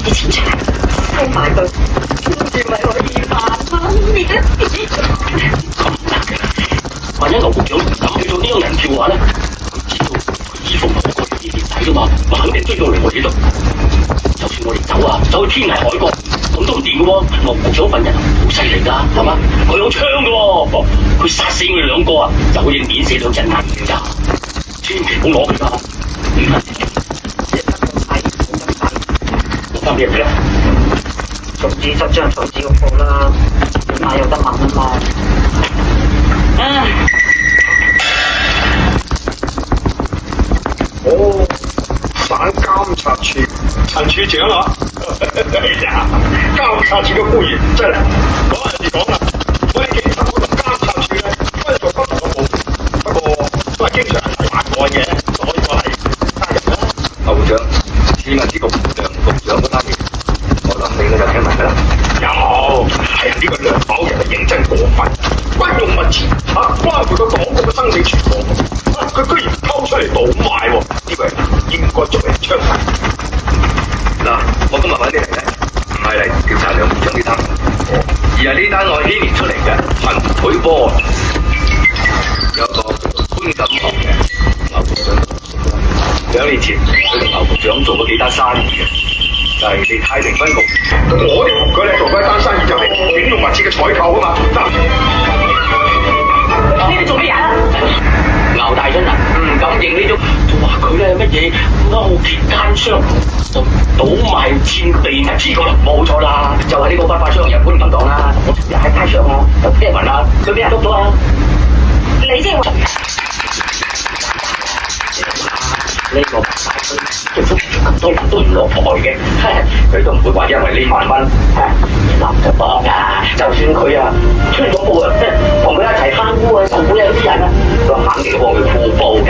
啲錢出嚟，收埋佢，跟住咪可以慢慢搣一啲。咁唔得嘅，萬一牛局長諗起咗呢個人嘅話咧，佢知道佢衣服冇過呢條仔噶嘛，咪肯定追到嚟我哋度。就算我哋走啊，走去天涯海角，咁都唔掂嘅喎。牛局長份人好犀利㗎，係嘛？佢有槍嘅喎，佢殺死我哋兩個啊，就可以免死兩陣銀㗎咋。千祈唔好攞佢㗎。攞翻俾人哋啦。總之執張草紙嗰個啦，起碼有得問啊嘛。哦，省監察處陳處長啊！哎呀，監察處嘅官員真係講係講啦，我哋警察部同監察處咧分屬不同嘅部門，不過都係經常犯案嘅，所以我係加入啦。牛局長，市民之局梁局長嗰單嘢，我諗你應該有聽聞㗎啦。有，係呢個梁某人係認真過分，不用物錢關乎個黨局嘅生死存亡，佢居然偷出嚟倒賣喎，呢個人應該捉嚟槍斃。嗱，我今日揾你嚟咧，唔係嚟調查梁局長呢單，而係呢單案牽連出嚟嘅陳腿波案，有一個叫做潘錦堂嘅牛局長，2年前佢同牛局長做過幾單生意嘅，就係地太平分局。我哋同佢哋做嗰一單生意就係警用物資嘅採購啊嘛。嗱，你哋做咩人啊？牛大人啊，唔敢認呢種，就話佢咧乜嘢勾結奸商，就倒賣戰地物資嗰度，冇錯啦，就係呢個不法商人潘錦堂啦。又喺街上啊，又聽聞啦，佢俾人捉咗啊！你即係話呢個白大區政府咁多人都唔落台嘅，佢都唔會話因為呢萬蚊諗就幫㗎。就算佢啊出咗報啊，同佢一齊貪污啊、受賄啊嗰啲人啊，都肯定幫佢箍煲㗎。